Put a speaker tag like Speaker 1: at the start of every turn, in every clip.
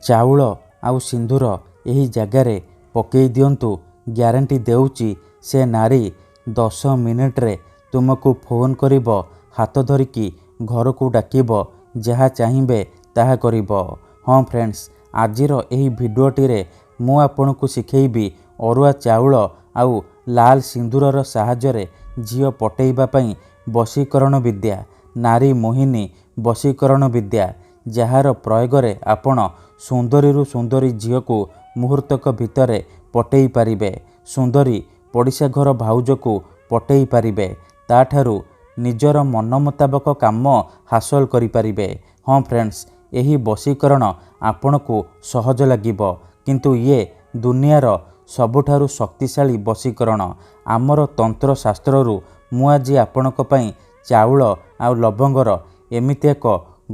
Speaker 1: ଚାଉଳ ଆଉ ସିନ୍ଦୁର ଏହି ଜାଗାରେ ପକେଇ ଦିଅନ୍ତୁ। ଗ୍ୟାରେଣ୍ଟି ଦେଉଛି ସେ ନାରୀ 10 ମିନିଟ୍ରେ ତୁମକୁ ଫୋନ୍ କରିବ, ହାତ ଧରିକି ଘରକୁ ଡାକିବ, ଯାହା ଚାହିଁବେ ତାହା କରିବ। ହଁ ଫ୍ରେଣ୍ଡସ୍, ଆଜିର ଏହି ଭିଡ଼ିଓଟିରେ ମୁଁ ଆପଣଙ୍କୁ ଶିଖେଇବି ଅରୁଆ ଚାଉଳ ଆଉ ଲାଲ ସିନ୍ଦୁରର ସାହାଯ୍ୟରେ ଝିଅ ପଟେଇବା ପାଇଁ ବଶୀକରଣ ବିଦ୍ୟା, ନାରୀ ମୋହିନୀ ବଶୀକରଣ ବିଦ୍ୟା, ଯାହାର ପ୍ରୟୋଗରେ ଆପଣ ସୁନ୍ଦରୀରୁ ସୁନ୍ଦରୀ ଝିଅକୁ ମୁହୂର୍ତ୍ତକ ଭିତରେ ପଟେଇ ପାରିବେ। ସୁନ୍ଦରୀ ପଡ଼ିଶା ଘର ଭାଉଜକୁ ପଟେଇ ପାରିବେ, ତାଠାରୁ ନିଜର ମନ ମୁତାବକ କାମ ହାସଲ କରିପାରିବେ। ହଁ ଫ୍ରେଣ୍ଡସ୍, ଏହି ବଶୀକରଣ ଆପଣଙ୍କୁ ସହଜ ଲାଗିବ, କିନ୍ତୁ ଇଏ ଦୁନିଆର ସବୁଠାରୁ ଶକ୍ତିଶାଳୀ ବଶୀକରଣ। ଆମର ତନ୍ତ୍ରଶାସ୍ତ୍ରରୁ ମୁଁ ଆଜି ଆପଣଙ୍କ ପାଇଁ ଚାଉଳ ଆଉ ଲବଙ୍ଗର ଏମିତି ଏକ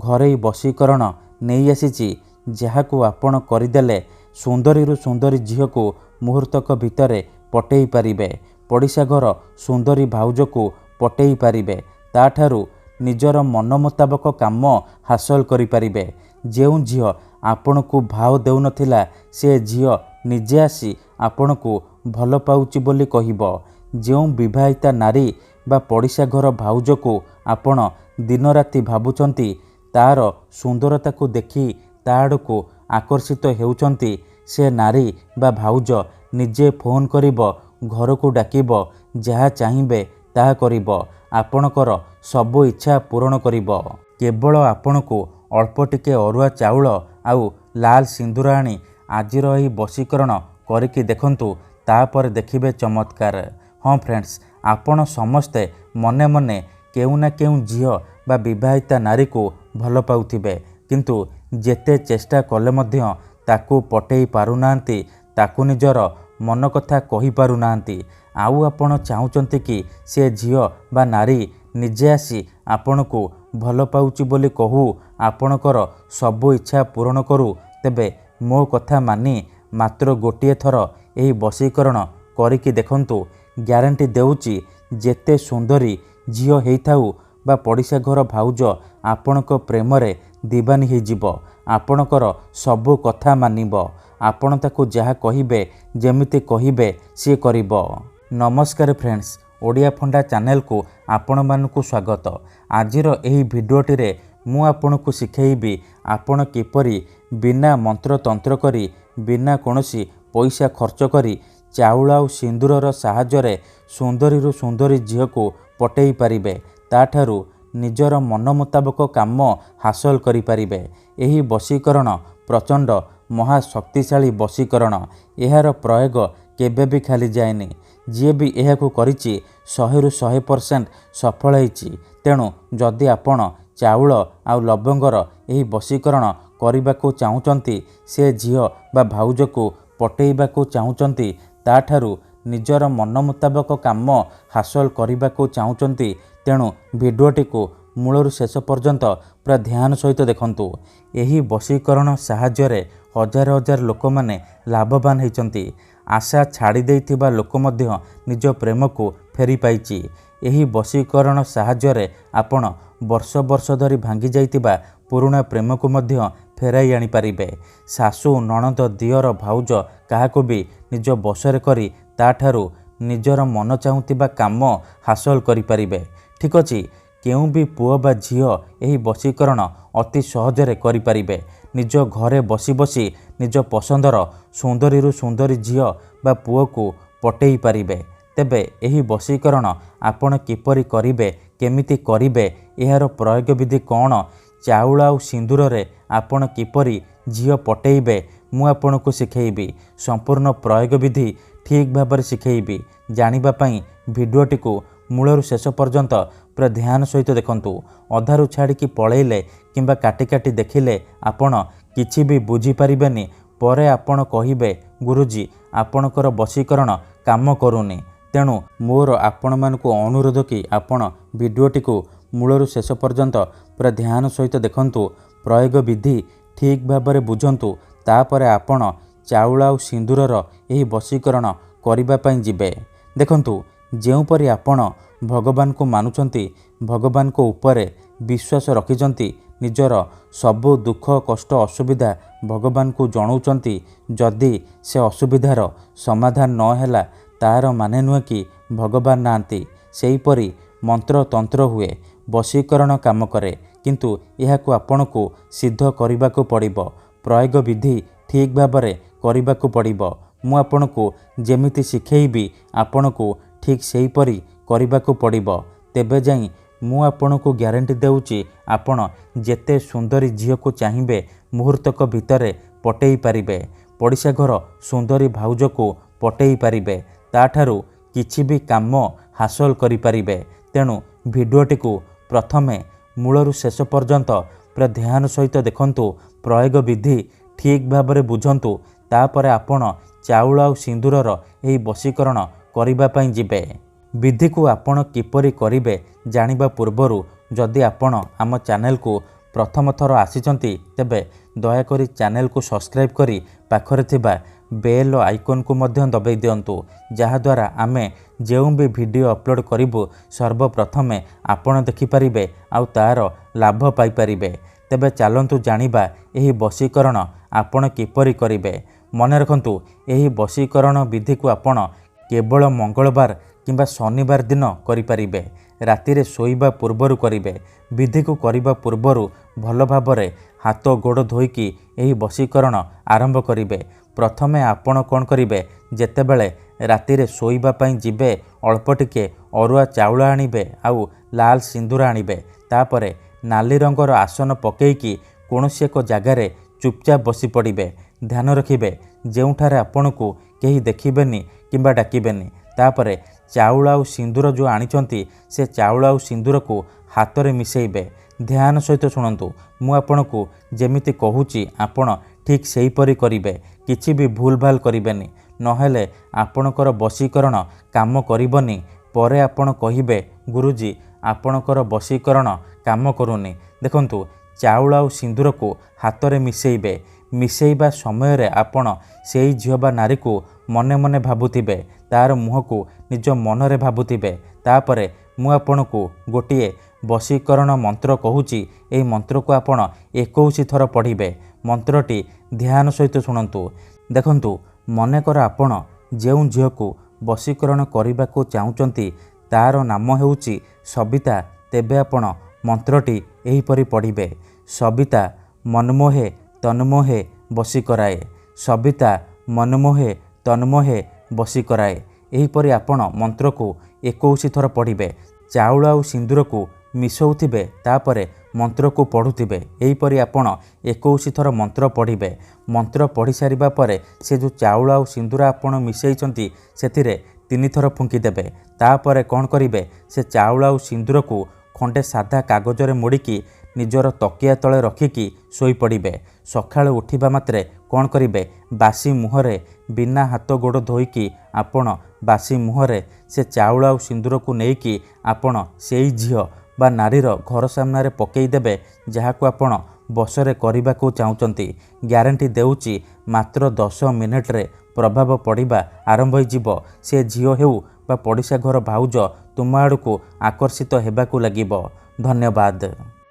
Speaker 1: ଘରୋଇ ବଶୀକରଣ ନେଇ ଆସିଛି, ଯାହାକୁ ଆପଣ କରିଦେଲେ ସୁନ୍ଦରୀରୁ ସୁନ୍ଦରୀ ଝିଅକୁ ମୁହୂର୍ତ୍ତକ ଭିତରେ ପଟେଇ ପାରିବେ, ପଡ଼ିଶା ଘର ସୁନ୍ଦରୀ ଭାଉଜକୁ ପଟେଇ ପାରିବେ, ତାଠାରୁ ନିଜର ମନ ମୁତାବକ କାମ ହାସଲ କରିପାରିବେ। ଯେଉଁ ଝିଅ ଆପଣଙ୍କୁ ଭାव ଦେଉନଥିଲା, ସେ ଝିଅ ନିଜେ ଆସି ଆପଣଙ୍କୁ ଭଲ ପାଉଛି ବୋଲି କହିବ। ଯେଉଁ ବିବାହିତା ନାରୀ ବା ପଡ଼ିଶା ଘର ଭାଉଜକୁ ଆପଣ ଦିନରାତି ଭାବୁଛନ୍ତି, ତାର ସୁନ୍ଦରତାକୁ ଦେଖି ତା ଆଡ଼କୁ ଆକର୍ଷିତ ହେଉଛନ୍ତି, ସେ ନାରୀ ବା ଭାଉଜ ନିଜେ ଫୋନ୍ କରିବ, ଘରକୁ ଡାକିବ, ଯାହା ଚାହିଁବେ ତାହା କରିବ, ଆପଣଙ୍କର ସବୁ ଇଚ୍ଛା ପୂରଣ କରିବ। କେବଳ ଆପଣଙ୍କୁ ଅଳ୍ପ ଟିକେ ଅରୁଆ ଚାଉଳ ଆଉ ଲାଲ ସିନ୍ଦୁର ଆଣି ଆଜିର ଏହି ବଶୀକରଣ କରିକି ଦେଖନ୍ତୁ, ତାପରେ ଦେଖିବେ ଚମତ୍କାର। ହଁ ଫ୍ରେଣ୍ଡସ୍, ଆପଣ ସମସ୍ତେ ମନେ ମନେ କେଉଁ ନା କେଉଁ ଝିଅ ବା ବିବାହିତା ନାରୀକୁ ଭଲ ପାଉଥିବେ, କିନ୍ତୁ ଯେତେ ଚେଷ୍ଟା କଲେ ମଧ୍ୟ ତାକୁ ପଟେଇ ପାରୁନାହାନ୍ତି, ତାକୁ ନିଜର ମନ କଥା କହିପାରୁନାହାନ୍ତି। ଆଉ ଆପଣ ଚାହୁଁଛନ୍ତି କି ସେ ଝିଅ ବା ନାରୀ ନିଜେ ଆସି ଆପଣଙ୍କୁ ଭଲ ପାଉଛି ବୋଲି କହୁ, ଆପଣଙ୍କର ସବୁ ଇଚ୍ଛା ପୂରଣ କରୁ। ତେବେ ମୋ କଥା ମାନି ମାତ୍ର ଗୋଟିଏ ଥର ଏହି ବଶୀକରଣ କରିକି ଦେଖନ୍ତୁ। ଗ୍ୟାରେଣ୍ଟି ଦେଉଛି ଯେତେ ସୁନ୍ଦରୀ ଝିଅ ହେଇଥାଉ ବା ପଡ଼ିଶା ଘର ଭାଉଜ ଆପଣଙ୍କ ପ୍ରେମରେ ଦିବାନୀ ହେଇଯିବ, ଆପଣଙ୍କର ସବୁ କଥା ମାନିବ, ଆପଣ ତାକୁ ଯାହା କହିବେ, ଯେମିତି କହିବେ ସିଏ କରିବ। ନମସ୍କାର ଫ୍ରେଣ୍ଡସ୍, ଓଡ଼ିଆ ଫଣ୍ଡା ଚ୍ୟାନେଲକୁ ଆପଣମାନଙ୍କୁ ସ୍ୱାଗତ। ଆଜିର ଏହି ଭିଡ଼ିଓଟିରେ ମୁଁ ଆପଣଙ୍କୁ ଶିଖେଇବି ଆପଣ କିପରି ବିନା ମନ୍ତ୍ରତନ୍ତ୍ର କରି, ବିନା କୌଣସି ପଇସା ଖର୍ଚ୍ଚ କରି ଚାଉଳ ଆଉ ସିନ୍ଦୁରର ସାହାଯ୍ୟରେ ସୁନ୍ଦରୀରୁ ସୁନ୍ଦରୀ ଝିଅକୁ ପଟେଇ ପାରିବେ, ତାଠାରୁ ନିଜର ମନ ମୁତାବକ କାମ ହାସଲ କରିପାରିବେ। ଏହି ବଶୀକରଣ ପ୍ରଚଣ୍ଡ ମହାଶକ୍ତିଶାଳୀ ବଶୀକରଣ। ଏହାର ପ୍ରୟୋଗ କେବେ ବି ଖାଲି ଯାଏନି। ଯିଏ ବି ଏହାକୁ କରିଛି 100ରୁ 100% ସଫଳ ହେଇଛି। ତେଣୁ ଯଦି ଆପଣ ଚାଉଳ ଆଉ ଲବଙ୍ଗର ଏହି ବଶୀକରଣ କରିବାକୁ ଚାହୁଁଛନ୍ତି, ସେ ଝିଅ ବା ଭାଉଜକୁ ପଟେଇବାକୁ ଚାହୁଁଛନ୍ତି, ତାଠାରୁ ନିଜର ମନ ମୁତାବକ କାମ ହାସଲ କରିବାକୁ ଚାହୁଁଛନ୍ତି, ତେଣୁ ଭିଡ଼ିଓଟିକୁ ମୂଳରୁ ଶେଷ ପର୍ଯ୍ୟନ୍ତ ପୁରା ଧ୍ୟାନ ସହିତ ଦେଖନ୍ତୁ। ଏହି ବଶୀକରଣ ସାହାଯ୍ୟରେ ହଜାର ହଜାର ଲୋକମାନେ ଲାଭବାନ ହେଇଛନ୍ତି। ଆଶା ଛାଡ଼ି ଦେଇଥିବା ଲୋକ ମଧ୍ୟ ନିଜ ପ୍ରେମକୁ ଫେରି ପାଇଛି। ଏହି ବଶୀକରଣ ସାହାଯ୍ୟରେ ଆପଣ ବର୍ଷ ବର୍ଷ ଧରି ଭାଙ୍ଗି ଯାଇଥିବା ପୁରୁଣା ପ୍ରେମକୁ ମଧ୍ୟ ଫେରାଇ ଆଣିପାରିବେ। ଶାଶୁ, ନଣନ୍ଦ, ଦିଅର, ଭାଉଜ କାହାକୁ ବି ନିଜ ବଶରେ କରି ତାଠାରୁ ନିଜର ମନ ଚାହୁଁଥିବା କାମ ହାସଲ କରିପାରିବେ। ଠିକ୍ ଅଛି, କେଉଁ ବି ପୁଅ ବା ଝିଅ ଏହି ବଶୀକରଣ ଅତି ସହଜରେ କରିପାରିବେ। ନିଜ ଘରେ ବସି ବସି ନିଜ ପସନ୍ଦର ସୁନ୍ଦରୀରୁ ସୁନ୍ଦରୀ ଝିଅ ବା ପୁଅକୁ ପଟେଇ ପାରିବେ। ତେବେ ଏହି ବଶୀକରଣ ଆପଣ କିପରି କରିବେ, କେମିତି କରିବେ, ଏହାର ପ୍ରୟୋଗ ବିଧି କ'ଣ, ଚାଉଳ ଆଉ ସିନ୍ଦୁରରେ ଆପଣ କିପରି ଝିଅ ପଟେଇବେ, ମୁଁ ଆପଣଙ୍କୁ ଶିଖେଇବି। ସମ୍ପୂର୍ଣ୍ଣ ପ୍ରୟୋଗ ବିଧି ଠିକ୍ ଭାବରେ ଶିଖେଇବି। ଜାଣିବା ପାଇଁ ଭିଡ଼ିଓଟିକୁ ମୂଳରୁ ଶେଷ ପର୍ଯ୍ୟନ୍ତ ପୁରା ଧ୍ୟାନ ସହିତ ଦେଖନ୍ତୁ। ଅଧାରୁ ଛାଡ଼ିକି ପଳେଇଲେ କିମ୍ବା କାଟି କାଟି ଦେଖିଲେ ଆପଣ କିଛି ବି ବୁଝିପାରିବେନି। ପରେ ଆପଣ କହିବେ, ଗୁରୁଜୀ ଆପଣଙ୍କର ବଶୀକରଣ କାମ କରୁନି। ତେଣୁ ମୋର ଆପଣମାନଙ୍କୁ ଅନୁରୋଧ କି ଆପଣ ଭିଡ଼ିଓଟିକୁ ମୂଳରୁ ଶେଷ ପର୍ଯ୍ୟନ୍ତ ପୁରା ଧ୍ୟାନ ସହିତ ଦେଖନ୍ତୁ, ପ୍ରୟୋଗ ବିଧି ଠିକ୍ ଭାବରେ ବୁଝନ୍ତୁ, ତାପରେ ଆପଣ ଚାଉଳ ଆଉ ସିନ୍ଦୁରର ଏହି ବଶୀକରଣ କରିବା ପାଇଁ ଯିବେ। ଦେଖନ୍ତୁ, ଯେଉଁପରି ଆପଣ ଭଗବାନଙ୍କୁ ମାନୁଛନ୍ତି, ଭଗବାନଙ୍କ ଉପରେ ବିଶ୍ୱାସ ରଖିଛନ୍ତି, ନିଜର ସବୁ ଦୁଃଖ କଷ୍ଟ ଅସୁବିଧା ଭଗବାନଙ୍କୁ ଜଣାଉଛନ୍ତି। ଯଦି ସେ ଅସୁବିଧାର ସମାଧାନ ନ ହେଲା ତାହାର ମାନେ ନୁହେଁ କି ଭଗବାନ ନାହାନ୍ତି। ସେହିପରି ମନ୍ତ୍ର ତନ୍ତ୍ର ହୁଏ, ବଶୀକରଣ କାମ କରେ, କିନ୍ତୁ ଏହାକୁ ଆପଣଙ୍କୁ ସିଦ୍ଧ କରିବାକୁ ପଡ଼ିବ। ପ୍ରୟୋଗ ବିଧି ଠିକ୍ ଭାବରେ କରିବାକୁ ପଡ଼ିବ। ମୁଁ ଆପଣଙ୍କୁ ଯେମିତି ଶିଖେଇବି ଆପଣଙ୍କୁ ଠିକ୍ ସେହିପରି କରିବାକୁ ପଡ଼ିବ। ତେବେ ଯାଇ ମୁଁ ଆପଣଙ୍କୁ ଗ୍ୟାରେଣ୍ଟି ଦେଉଛି ଆପଣ ଯେତେ ସୁନ୍ଦରୀ ଝିଅକୁ ଚାହିଁବେ ମୁହୂର୍ତ୍ତକ ଭିତରେ ପଟେଇ ପାରିବେ। ପଡ଼ିଶା ଘର ସୁନ୍ଦରୀ ଭାଉଜକୁ ପଟେଇ ପାରିବେ। ତାଠାରୁ କିଛି ବି କାମ ହାସଲ କରିପାରିବେ। ତେଣୁ ଭିଡ଼ିଓଟିକୁ ପ୍ରଥମେ ମୂଳରୁ ଶେଷ ପର୍ଯ୍ୟନ୍ତ ପୁରା ଧ୍ୟାନ ସହିତ ଦେଖନ୍ତୁ। ପ୍ରୟୋଗ ବିଧି ଠିକ୍ ଭାବରେ ବୁଝନ୍ତୁ। ତାପରେ ଆପଣ ଚାଉଳ ଆଉ ସିନ୍ଦୁରର ଏହି ବଶୀକରଣ କରିବା ପାଇଁ ଯିବେ। ବିଧିକୁ ଆପଣ କିପରି କରିବେ ଜାଣିବା ପୂର୍ବରୁ ଯଦି ଆପଣ ଆମ ଚ୍ୟାନେଲକୁ ପ୍ରଥମ ଥର ଆସିଛନ୍ତି ତେବେ ଦୟାକରି ଚ୍ୟାନେଲକୁ ସବସ୍କ୍ରାଇବ୍ କରି ପାଖରେ ଥିବା ବେଲ୍ ଆଇକନ୍କୁ ମଧ୍ୟ ଦବାଇ ଦିଅନ୍ତୁ। ଯାହାଦ୍ୱାରା ଆମେ ଯେଉଁ ବି ଭିଡ଼ିଓ ଅପଲୋଡ଼ କରିବୁ ସର୍ବପ୍ରଥମେ ଆପଣ ଦେଖିପାରିବେ ଆଉ ତା'ର ଲାଭ ପାଇପାରିବେ। ତେବେ ଚାଲନ୍ତୁ ଜାଣିବା ଏହି ବଶୀକରଣ ଆପଣ କିପରି କରିବେ। ମନେ ରଖନ୍ତୁ, ଏହି ବଶୀକରଣ ବିଧିକୁ ଆପଣ କେବଳ ମଙ୍ଗଳବାର କିମ୍ବା ଶନିବାର ଦିନ କରିପାରିବେ। ରାତିରେ ଶୋଇବା ପୂର୍ବରୁ କରିବେ। ବିଧିକୁ କରିବା ପୂର୍ବରୁ ଭଲ ଭାବରେ ହାତ ଗୋଡ଼ ଧୋଇକି ଏହି ବଶୀକରଣ ଆରମ୍ଭ କରିବେ। ପ୍ରଥମେ ଆପଣ କ'ଣ କରିବେ, ଯେତେବେଳେ ରାତିରେ ଶୋଇବା ପାଇଁ ଯିବେ ଅଳ୍ପ ଟିକେ ଅରୁଆ ଚାଉଳ ଆଣିବେ ଆଉ ଲାଲ ସିନ୍ଦୁର ଆଣିବେ। ତାପରେ ନାଲି ରଙ୍ଗର ଆସନ ପକେଇକି କୌଣସି ଏକ ଜାଗାରେ ଚୁପଚାପ ବସି ପଡ଼ିବେ। ଧ୍ୟାନ ରଖିବେ ଯେଉଁଠାରେ ଆପଣଙ୍କୁ କେହି ଦେଖିବେନି କିମ୍ବା ଡାକିବେନି। ତାପରେ ଚାଉଳ ଆଉ ସିନ୍ଦୁର ଯେଉଁ ଆଣିଛନ୍ତି ସେ ଚାଉଳ ଆଉ ସିନ୍ଦୁରକୁ ହାତରେ ମିଶାଇବେ। ଧ୍ୟାନ ସହିତ ଶୁଣନ୍ତୁ, ମୁଁ ଆପଣଙ୍କୁ ଯେମିତି କହୁଛି ଆପଣ ଠିକ୍ ସେହିପରି କରିବେ। କିଛି ବି ଭୁଲ ଭାଲ କରିବେନି, ନହେଲେ ଆପଣଙ୍କର ବଶୀକରଣ କାମ କରିବନି। ପରେ ଆପଣ କହିବେ ଗୁରୁଜୀ ଆପଣଙ୍କର ବଶୀକରଣ କାମ କରୁନି। ଦେଖନ୍ତୁ, ଚାଉଳ ଆଉ ସିନ୍ଦୁରକୁ ହାତରେ ମିଶାଇବେ। ମିଶାଇବା ସମୟରେ ଆପଣ ସେଇ ଝିଅ ବା ନାରୀକୁ ମନେ ମନେ ଭାବୁଥିବେ, ତା'ର ମୁହଁକୁ ନିଜ ମନରେ ଭାବୁଥିବେ। ତାପରେ ମୁଁ ଆପଣଙ୍କୁ ଗୋଟିଏ ବଶୀକରଣ ମନ୍ତ୍ର କହୁଛି। ଏହି ମନ୍ତ୍ରକୁ ଆପଣ 21 ଥର ପଢ଼ିବେ। ମନ୍ତ୍ରଟି ଧ୍ୟାନ ସହିତ ଶୁଣନ୍ତୁ। ଦେଖନ୍ତୁ, ମନେକର ଆପଣ ଯେଉଁ ଝିଅକୁ ବଶୀକରଣ କରିବାକୁ ଚାହୁଁଛନ୍ତି ତା'ର ନାମ ହେଉଛି ସବିତା। ତେବେ ଆପଣ ମନ୍ତ୍ରଟି ଏହିପରି ପଢ଼ିବେ, ସବିତା ମନମୋହେ ତନ୍ମୋହେ ବଶୀକରାଏ, ସବିତା ମନମୋହେ ତନ୍ମୋହେ ବଶୀକରାଏ। ଏହିପରି ଆପଣ ମନ୍ତ୍ରକୁ 21 ଥର ପଢ଼ିବେ। ଚାଉଳ ଆଉ ସିନ୍ଦୁରକୁ ମିଶାଉଥିବେ, ତାପରେ ମନ୍ତ୍ରକୁ ପଢ଼ୁଥିବେ। ଏହିପରି ଆପଣ 21 ଥର ମନ୍ତ୍ର ପଢ଼ିବେ। ମନ୍ତ୍ର ପଢ଼ି ସାରିବା ପରେ ସେ ଯେଉଁ ଚାଉଳ ଆଉ ସିନ୍ଦୁର ଆପଣ ମିଶାଇଛନ୍ତି ସେଥିରେ 3 ଥର ଫୁଙ୍କିଦେବେ। ତାପରେ କ'ଣ କରିବେ, ସେ ଚାଉଳ ଆଉ ସିନ୍ଦୁରକୁ ଖଣ୍ଡେ ସାଧା କାଗଜରେ ମୋଡ଼ିକି ନିଜର ତକିଆ ତଳେ ରଖିକି ଶୋଇପଡ଼ିବେ। ସକାଳୁ ଉଠିବା ମାତ୍ରେ କ'ଣ କରିବେ, ବାସି ମୁହଁରେ ବିନା ହାତ ଗୋଡ଼ ଧୋଇକି ଆପଣ ବାସି ମୁହଁରେ ସେ ଚାଉଳ ଆଉ ସିନ୍ଦୁରକୁ ନେଇକି ଆପଣ ସେଇ ଝିଅ ବା ନାରୀର ଘର ସାମ୍ନାରେ ପକାଇ ଦେବେ ଯାହାକୁ ଆପଣ ବଶରେ କରିବାକୁ ଚାହୁଁଛନ୍ତି। ଗ୍ୟାରେଣ୍ଟି ଦେଉଛି ମାତ୍ର 10 ମିନିଟରେ ପ୍ରଭାବ ପଡ଼ିବା ଆରମ୍ଭ ହୋଇଯିବ। ସେ ଝିଅ ହେଉ ବା ପଡ଼ିଶା ଘର ଭାଉଜ ତୁମ ଆଡ଼କୁ ଆକର୍ଷିତ ହେବାକୁ ଲାଗିବ। ଧନ୍ୟବାଦ।